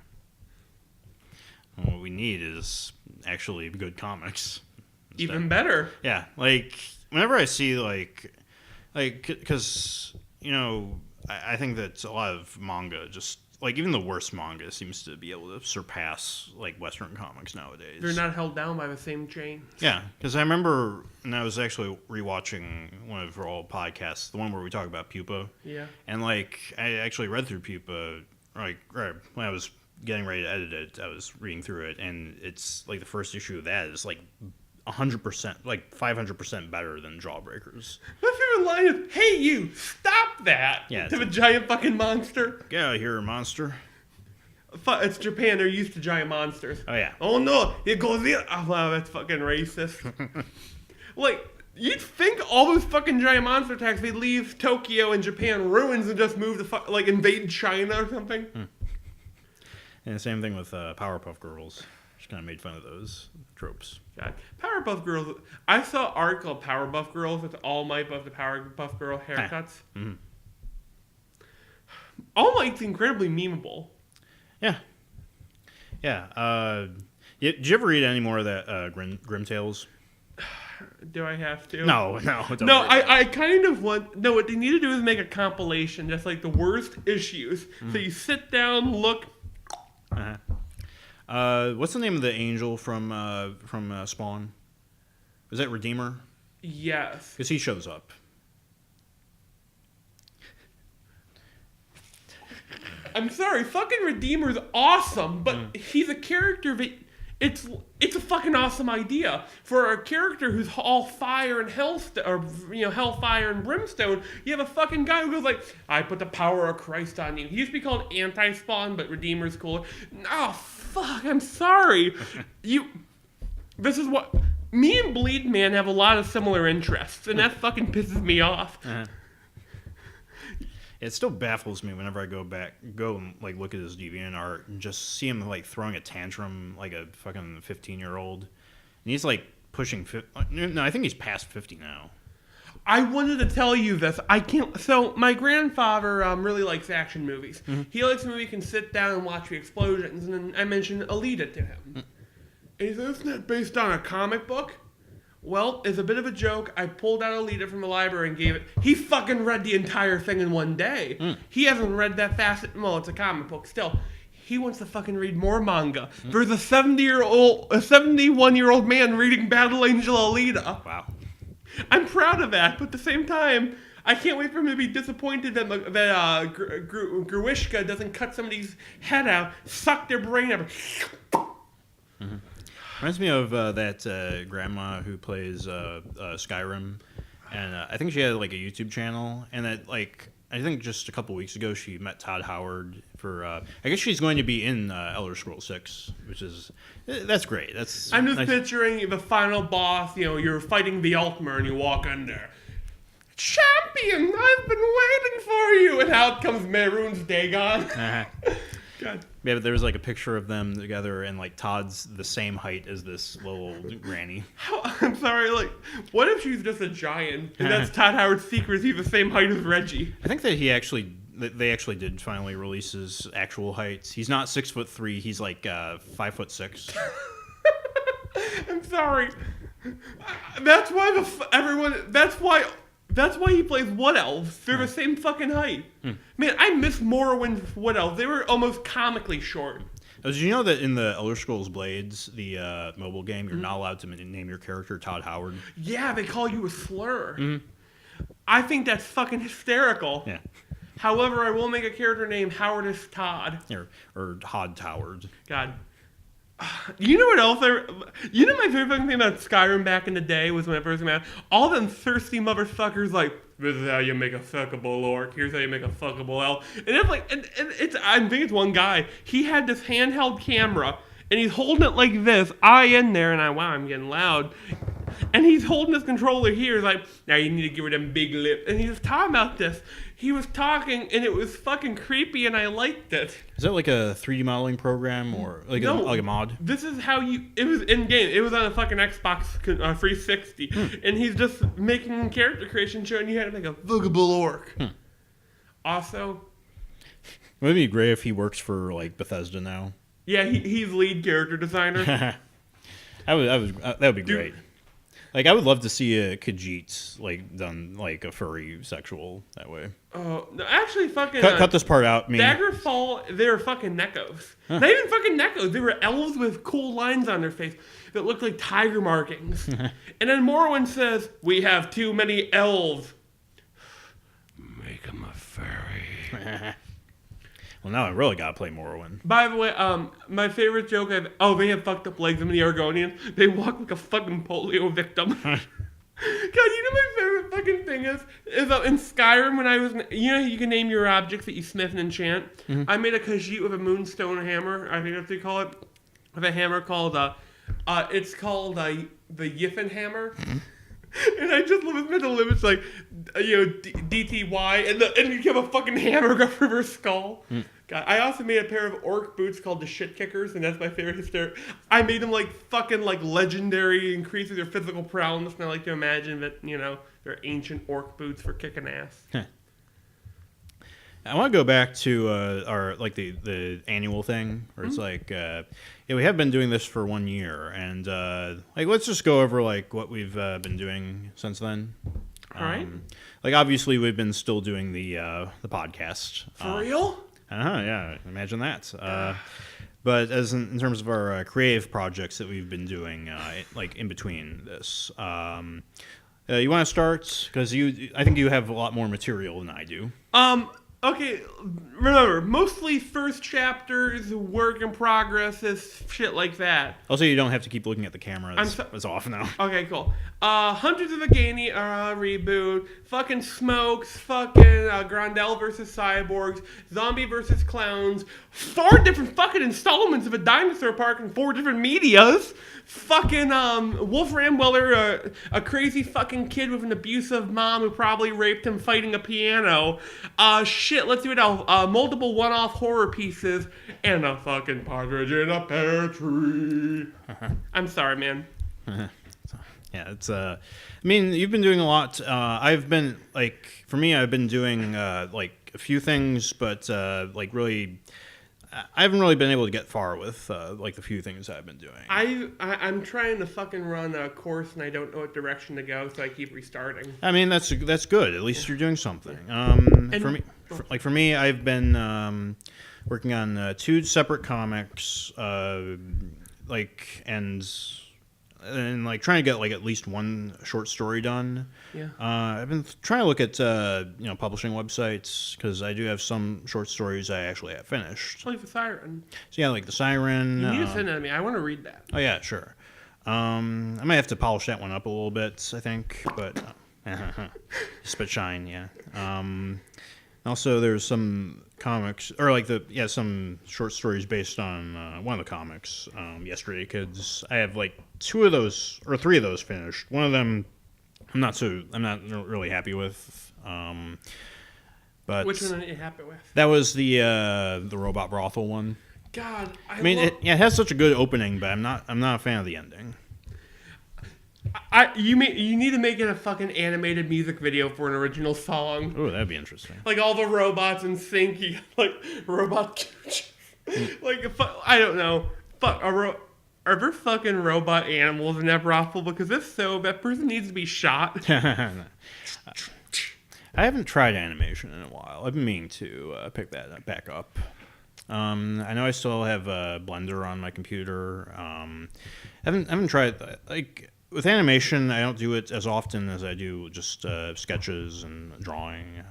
What we need is actually good comics. Instead. Even better. Yeah, whenever I see because I think that a lot of manga just even the worst manga seems to be able to surpass Western comics nowadays. They're not held down by the same chain. Yeah, because I remember, and I was actually rewatching one of our old podcasts, the one where we talk about Pupa. Yeah. And I actually read through Pupa right when I was getting ready to edit it. I was reading through it, and it's the first issue of that is 100%, 500% better than Jawbreakers. My favorite line is, "Hey, you, stop that!" Yeah, to the giant fucking monster. Get out of here, monster. It's Japan. They're used to giant monsters. Oh, yeah. Oh, no. It goes in. Oh, wow, that's fucking racist. You'd think all those fucking giant monster attacks, they'd leave Tokyo and Japan ruins and just move to, invade China or something. And the same thing with Powerpuff Girls. Just kind of made fun of those tropes. God. Powerpuff Girls. I saw an art called Powerpuff Girls with All Might of the Powerpuff Girl haircuts. All Might's incredibly memeable. Yeah. Yeah. Did you ever read any more of that Grim Tales? Do I have to? No. No, I kind of want... No, what they need to do is make a compilation, just the worst issues. So you sit down, look... What's the name of the angel from Spawn? Was that Redeemer? Yes. Because he shows up. I'm sorry, fucking Redeemer's awesome, but he's a character that it's a fucking awesome idea for a character who's all fire and hellfire and brimstone. You have a fucking guy who goes I put the power of Christ on you. He used to be called Anti-Spawn, but Redeemer's cooler. Oh fuck, I'm sorry. This is what me and Bleed Man have a lot of similar interests, and that fucking pisses me off. It still baffles me whenever I go and look at his DeviantArt and just see him throwing a tantrum like a fucking 15-year-old, and he's pushing. No, I think he's past 50 now. I wanted to tell you this. I can't. So my grandfather really likes action movies. He likes a movie he can sit down and watch the explosions, and then I mentioned Alita to him. And he said, "Isn't that based on a comic book?" Well, it's a bit of a joke. I pulled out Alita from the library and gave it. He fucking read the entire thing in one day. He hasn't read that fast. Well, it's a comic book still. He wants to fucking read more manga. There's a 71-year-old man reading Battle Angel Alita. Wow. I'm proud of that, but at the same time, I can't wait for him to be disappointed that Gruishka doesn't cut somebody's head out, suck their brain out. Reminds me of that grandma who plays Skyrim, and I think she had a YouTube channel, and that I think just a couple weeks ago she met Todd Howard for I guess she's going to be in Elder Scrolls 6, which is that's great. I'm just picturing the final boss. You're fighting the Altmer, and you walk in there. Champion, I've been waiting for you, and out comes Mehrunes Dagon. God. Yeah, but there was like a picture of them together, and like Todd's the same height as this little granny. I'm sorry, like, what if she's just a giant? And that's Todd Howard's secret, he's the same height as Reggie. I think that they actually did finally release his actual heights. He's not 6'3", he's like 5'6". I'm sorry. That's why That's why he plays Wood Elves. They're the same fucking height. Man, I miss Morrowind's Wood Elves. They were almost comically short. Did you know that in the Elder Scrolls Blades, the mobile game, you're not allowed to name your character Todd Howard? Yeah, they call you a slur. I think that's fucking hysterical. Yeah. However, I will make a character named Howardist Todd. Or Hod Howard. God. You know what else? You know my favorite fucking thing about Skyrim back in the day was when I first came out? All them thirsty motherfuckers like, this is how you make a fuckable orc. Here's how you make a fuckable elf. And it's like, and it's, I think it's one guy. He had this handheld camera, and he's holding it like this. In there, and wow, I'm getting loud. And he's holding this controller here. He's like, now you need to give her them big lips. And he was talking about this. He was talking, and it was fucking creepy, and I liked it. Is that like a 3D modeling program or like a mod? This is how it was in game. It was on a fucking Xbox 360, and he's just making character creation, showing you how to make a fuckable orc. Also, Would it be great if he works for like Bethesda now? Yeah, he's lead character designer. that would be great. Like, I would love to see a Khajiit, like, done, like, a furry sexual that way. Oh, no, actually, fucking... Cut this part out, me. Daggerfall, they were fucking Neckos. Not even fucking Neckos. They were elves with cool lines on their face that looked like tiger markings. And then Morrowind says, we have too many elves. Make them a furry. Well, now I really gotta play Morrowind. By the way, my favorite joke they have fucked up legs. I'm the Argonians. They walk like a fucking polio victim. God, you know my favorite fucking thing is in Skyrim when I was, you can name your objects that you smith and enchant. I made a Khajiit with a moonstone hammer. I think that's what they call it. With a hammer called it's called the Yiffin hammer. And I just live with the limits like, DTY, and you have a fucking hammer go through her skull. God, I also made a pair of orc boots called the Shit Kickers, and that's my favorite hysteric. I made them like fucking like legendary, increasing their physical prowess, and I like to imagine that, they're ancient orc boots for kicking ass. I want to go back to our like the annual thing where it's like we have been doing this for 1 year, and like let's just go over like what we've been doing since then. All right. Like obviously we've been still doing the podcast. For real? Yeah, imagine that. But as in terms of our creative projects that we've been doing, like in between this, you want to start because I think you have a lot more material than I do. Okay, remember, mostly first chapters, work in progress, shit like that. Also, you don't have to keep looking at the camera as often now. Okay, cool. Hunters of Agani reboot, fucking Smokes, fucking Grandel versus Cyborgs, Zombie versus Clowns, 4 different fucking installments of a dinosaur park in 4 different medias. Fucking Wolfram Weller, a crazy fucking kid with an abusive mom who probably raped him fighting a piano. Shit, let's do it now. Multiple one-off horror pieces and a fucking partridge in a pear tree. I'm sorry, man. Yeah, it's I mean, you've been doing a lot. I've been for me, I've been doing like a few things, but like really, I haven't really been able to get far with like the few things I've been doing. I'm trying to fucking run a course and I don't know what direction to go, so I keep restarting. I mean, that's good. At least you're doing something. For me, I've been working on 2 separate comics, and like trying to get like at least 1 short story done. Yeah. I've been trying to look at publishing websites because I do have some short stories I actually have finished. Like the Siren. So yeah, like the Siren. You need to send it to me. I want to read that. Oh yeah, sure. I might have to polish that one up a little bit, I think, but spit shine, yeah. Also, there's some comics, or like some short stories based on one of the comics, Yesterday Kids. I have like 2 of those, or 3 of those finished. One of them, I'm not really happy with. But which one did you happen with? that was the robot brothel one. God, I mean, it has such a good opening, but I'm not a fan of the ending. You need to make it a fucking animated music video for an original song. Oh, that'd be interesting. Like all the robots in sync, you got, like robot. Like I don't know. Are there fucking robot animals in that brothel? Because if so, that person needs to be shot. I haven't tried animation in a while. I've been meaning to pick that back up. I know I still have a Blender on my computer. Haven't tried that. Like with animation, I don't do it as often as I do just sketches and drawing.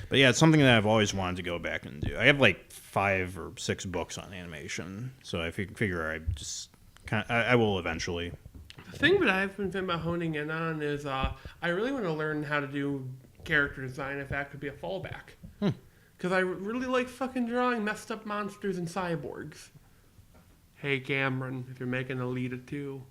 But yeah, it's something that I've always wanted to go back and do. I have like 5 or 6 books on animation, so I figure I will eventually. The thing that I've been thinking about honing in on is I really want to learn how to do character design if that could be a fallback. Because I really like fucking drawing messed up monsters and cyborgs. Hey Cameron, if you're making a Lita 2.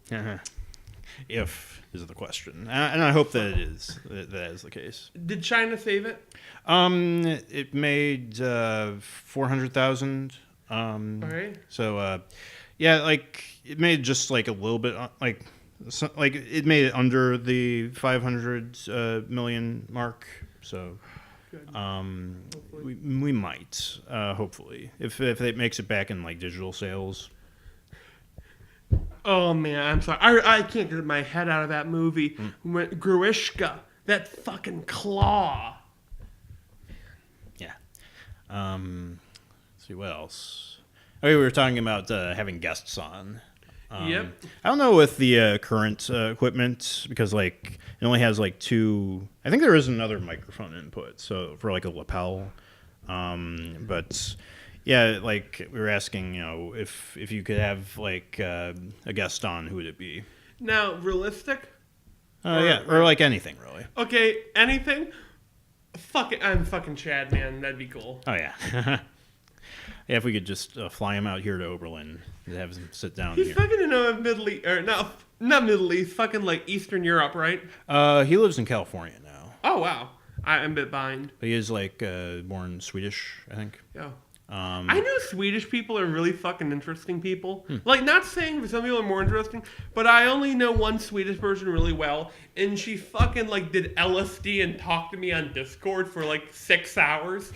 If is the question, and I hope that it is. That is the case. Did China save it? It made 400,000. Okay. So, yeah, like it made just like a little bit, like it made it under the 500 million mark. So, Good. we might hopefully if it makes it back in like digital sales. Oh man, I'm sorry. I can't get my head out of that movie. When Gruishka, that fucking claw. Yeah. Let's see what else. Oh, we were talking about having guests on. Yep. I don't know with the current equipment because like it only has like 2. I think there is another microphone input, so for like a lapel. But yeah, like we were asking, if you could have like a guest on, who would it be? Now, realistic? Or like anything really. Okay, anything? Fuck it, I'm fucking Chad, man. That'd be cool. Oh yeah. Yeah, if we could just fly him out here to Oberlin and have him sit down He's here. fucking in Middle East, or not Middle East, fucking like Eastern Europe, right? He lives in California now. Oh wow, I'm a bit behind. But he is like born Swedish, I think. Yeah. I know Swedish people are really fucking interesting people. Like, not saying some people are more interesting, but I only know one Swedish person really well, and she fucking like did LSD and talked to me on Discord for like 6 hours.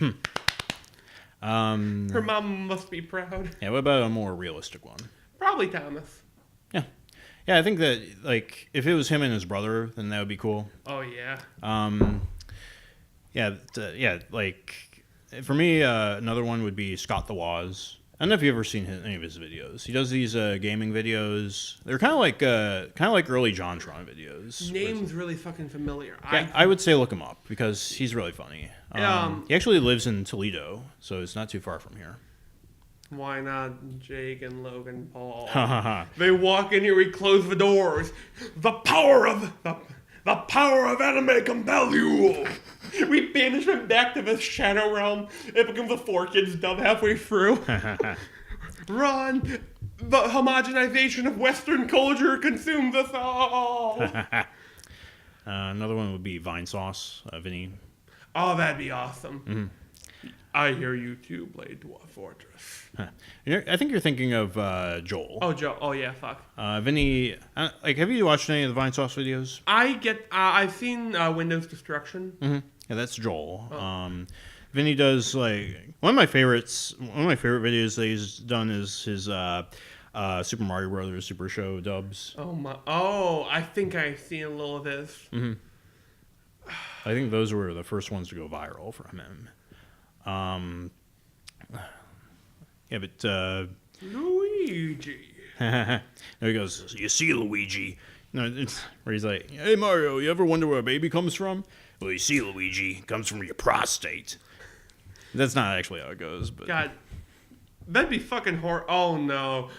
Her mom must be proud. Yeah, what about a more realistic one? Probably Thomas. Yeah. Yeah, I think that, like, if it was him and his brother, then that would be cool. Oh, yeah. Yeah, like, for me, another one would be Scott the Woz. I don't know if you've ever seen any of his videos. He does these gaming videos. They're kind of like early JonTron videos. Name's really fucking familiar. Yeah, I would say look him up because he's really funny. He actually lives in Toledo, so it's not too far from here. Why not Jake and Logan Paul? Ha. They walk in here, we close the doors. The power of anime compel you. We banish him back to the shadow realm. It becomes a 4Kids dub halfway through. Run! The homogenization of Western culture consumes us all. Another one would be Vine Sauce, Vinny. Oh, that'd be awesome. Mm-hmm. I hear you too, Blade Dwarf Fortress. I think you're thinking of Joel. Oh, Joel. Oh, yeah, fuck. Vinny, have you watched any of the Vine Sauce videos? I've seen Windows Destruction. Mm-hmm. Yeah, that's Joel. Oh. Vinny does like one of my favorite videos that he's done is his Super Mario Brothers Super Show dubs. I think I've seen a little of this. Mm-hmm. I think those were the first ones to go viral from him. Yeah, but Luigi. There he goes. You see, Luigi. No, it's where he's like, "Hey Mario, you ever wonder where a baby comes from? Well, you see, Luigi, it comes from your prostate." That's not actually how it goes, but God, that'd be fucking Oh no,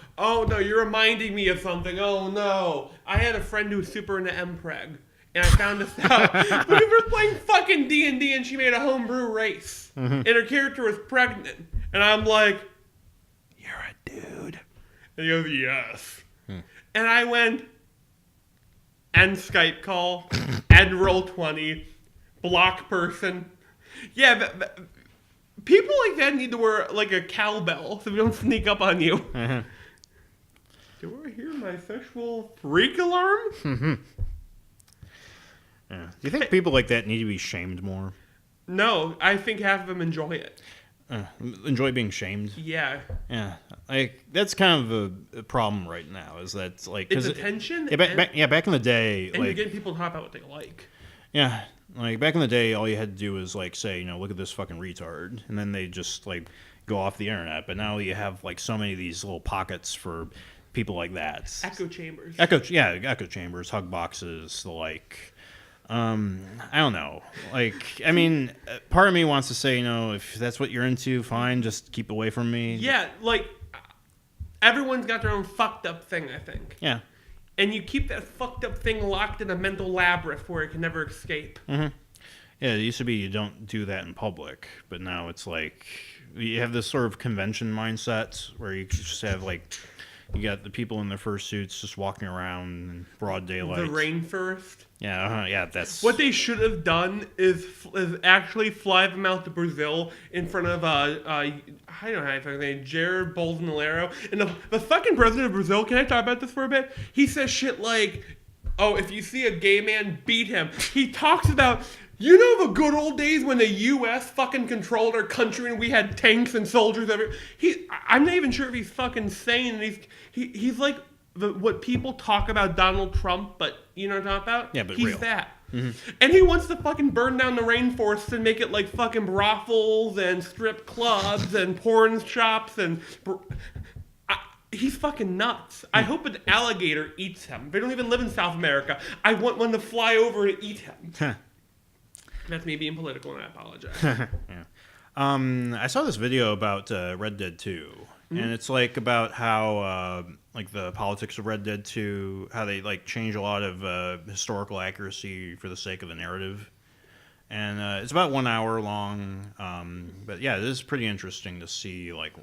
you're reminding me of something. Oh no, I had a friend who was super into MPreg, and I found this out. We were playing fucking D&D, and she made a homebrew race, and her character was pregnant, and I'm like, "You're a dude," and he goes, "Yes," and I went, end Skype call, end Roll20, block person. Yeah, but people like that need to wear like a cowbell so we don't sneak up on you. Uh-huh. Do I hear my sexual freak alarm? Yeah. Do you think people like that need to be shamed more? No, I think half of them enjoy it. Enjoy being shamed? Yeah. Yeah. Like, that's kind of a problem right now, is that, like... It's attention. Back in the day, and like... you're getting people to talk about what they like. Yeah. Like, back in the day, all you had to do was, like, say, look at this fucking retard. And then they just, like, go off the internet. But now you have, like, so many of these little pockets for people like that. Echo chambers. Echo chambers, hug boxes, the like... I don't know. Like, I mean, part of me wants to say, if that's what you're into, fine, just keep away from me. Yeah, like, everyone's got their own fucked up thing, I think. Yeah. And you keep that fucked up thing locked in a mental labyrinth where it can never escape. Mm-hmm. Yeah, it used to be you don't do that in public, but now it's like, you have this sort of convention mindset where you just have, like, you got the people in their fursuits just walking around in broad daylight. The rainforest. Yeah, that's... What they should have done is actually fly them out to Brazil in front of, I don't know how to say, Jair Bolsonaro. And the fucking president of Brazil, can I talk about this for a bit? He says shit like, oh, if you see a gay man, beat him. He talks about... You know the good old days when the U.S. fucking controlled our country and we had tanks and soldiers everywhere? I'm not even sure if he's fucking sane. He's like what people talk about Donald Trump, but you know what I'm talking about? Yeah, but he's real. That. Mm-hmm. And he wants to fucking burn down the rainforest and make it like fucking brothels and strip clubs and porn shops and... He's fucking nuts. I hope an alligator eats him. They don't even live in South America. I want one to fly over and eat him. That's me being political, and I apologize. Yeah. I saw this video about Red Dead 2, and it's like about how like the politics of Red Dead 2, how they like change a lot of historical accuracy for the sake of the narrative. And it's about 1 hour long, but yeah, it is pretty interesting to see like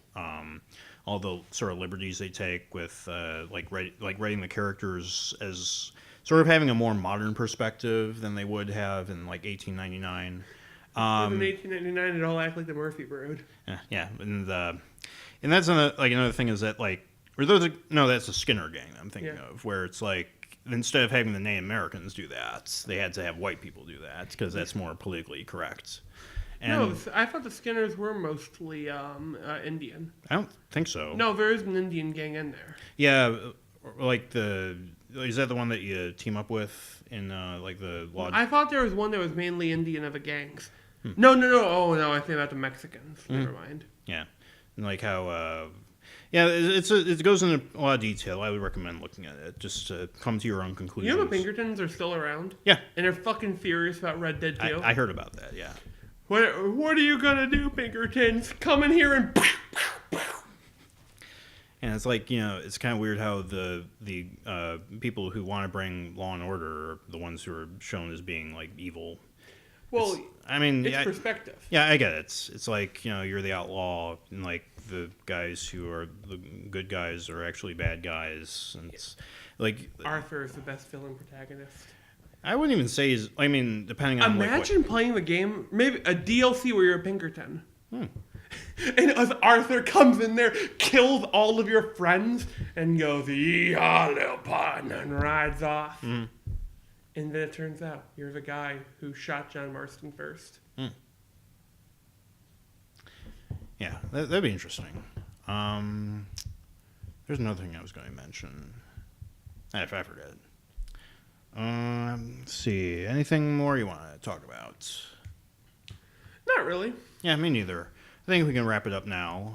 all the sort of liberties they take with writing the characters as sort of having a more modern perspective than they would have in like 1899. In 1899, it all act like the Murphy Road. Yeah, and that's another thing is that like, that's the Skinner gang I'm thinking of, where it's like instead of having the Native Americans do that, they had to have white people do that because that's more politically correct. And no, I thought the Skinners were mostly Indian. I don't think so. No, there is an Indian gang in there. Yeah, like is that the one that you team up with in like the lodge? I thought there was one that was mainly Indian of the gangs. No. Oh no, I think about the Mexicans. Never mind. Yeah, and like how it goes into a lot of detail. I would recommend looking at it just to come to your own conclusions. You know the Pinkertons are still around? Yeah, and they're fucking furious about Red Dead 2. I heard about that. Yeah. What are you gonna do, Pinkertons? Come in here and... And it's like, it's kind of weird how the people who want to bring law and order are the ones who are shown as being like evil. Well, it's perspective. Yeah, I get it. It's like, you're the outlaw, and like the guys who are the good guys are actually bad guys. And it's like Arthur is the best villain protagonist. I wouldn't even say depending on imagine playing the game, maybe a DLC where you're a Pinkerton. And as Arthur comes in there, kills all of your friends, and goes, "Yee-haw, little partner," and rides off. And then it turns out you're the guy who shot John Marston first. Yeah, that'd be interesting. There's another thing I was going to mention. I forget. Let's see. Anything more you want to talk about? Not really. Yeah, me neither. I think we can wrap it up now.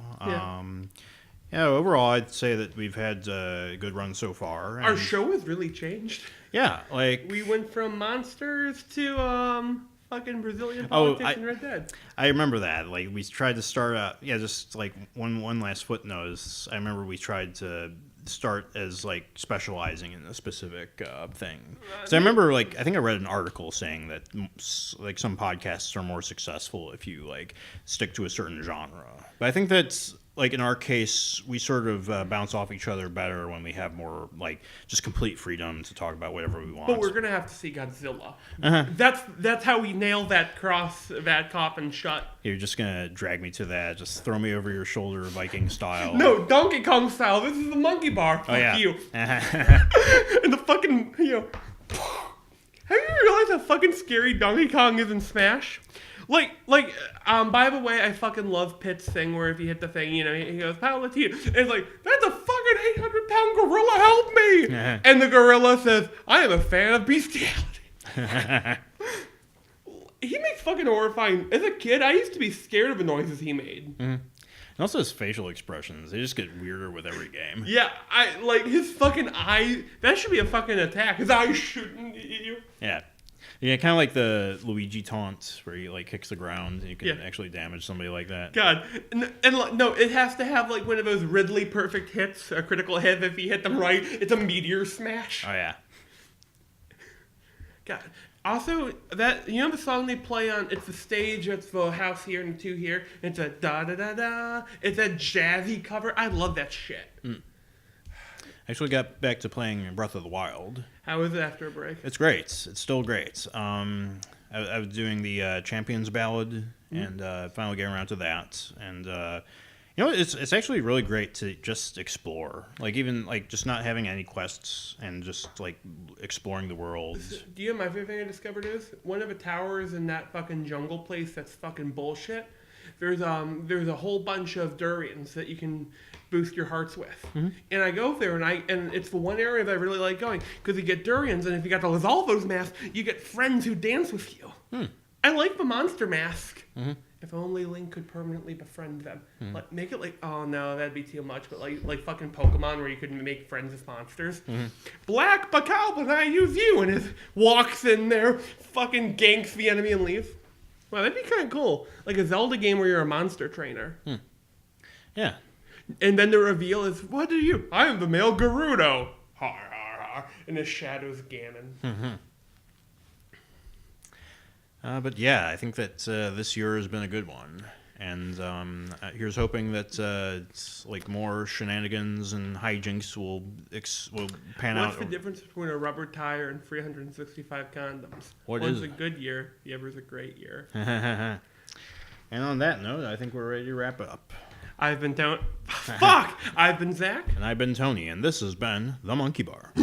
Yeah. Overall, I'd say that we've had a good run so far. Our show has really changed. Yeah, like... We went from monsters to fucking Brazilian politics and Red Dead. I remember that. Like, we tried to start out... Yeah, just like one last footnote is I remember we tried to start as like specializing in a specific thing. So I remember I think I read an article saying that like some podcasts are more successful if you like stick to a certain genre. But I think that's like in our case, we sort of bounce off each other better when we have more like just complete freedom to talk about whatever we want. But we're gonna have to see Godzilla. Uh-huh. That's how we nail that coffin shut. You're just gonna drag me to that. Just throw me over your shoulder, Viking style. No, Donkey Kong style. This is the monkey bar. Fuck you. And the fucking Have you realized how fucking scary Donkey Kong is in Smash? By the way, I fucking love Pit's thing where if you hit the thing, he goes, Palatine. And it's like, that's a fucking 800-pound gorilla, help me! And the gorilla says, I am a fan of bestiality. He makes fucking horrifying. As a kid, I used to be scared of the noises he made. Mm-hmm. And also his facial expressions, they just get weirder with every game. Yeah, his fucking eye, that should be a fucking attack. His eyes shooting at you. Yeah. Yeah, kind of like the Luigi taunt, where he like kicks the ground and you can actually damage somebody like that. God, no, it has to have like one of those Ridley perfect hits, a critical hit. If you hit them right, it's a meteor smash. Oh yeah. God. Also, that the song they play on, it's the stage, it's the house here and the two here. It's a da da da da. It's a jazzy cover. I love that shit. I actually got back to playing Breath of the Wild. How is it after a break? It's great. It's still great. I was doing the Champions Ballad and finally getting around to that. And it's actually really great to just explore. Like even like just not having any quests and just like exploring the world. Do you know my favorite thing I discovered is one of the towers in that fucking jungle place that's fucking bullshit. There's a whole bunch of durians that you can boost your hearts with. Mm-hmm. And I go there and it's the one area that I really like going because you get durians and if you got the Lizalvo's mask, you get friends who dance with you. I like the monster mask. Mm-hmm. If only Link could permanently befriend them. Like make it like, oh no, that'd be too much. But like fucking Pokemon where you could make friends with monsters. Mm-hmm. Black Bacalbin, I use you, and it walks in there, fucking ganks the enemy and leaves. Wow, that'd be kind of cool. Like a Zelda game where you're a monster trainer. Yeah. And then the reveal is, what are you? I am the male Gerudo. Har, har, har. And the shadow's Ganon. Mm-hmm. But yeah, I think that this year has been a good one. And here's hoping that like more shenanigans and hijinks will pan out. What's the difference between a rubber tire and 365 condoms? One's a good year, the other's a great year. And on that note, I think we're ready to wrap it up. I've been Fuck! I've been Zach. And I've been Tony, and this has been The Monkey Bar.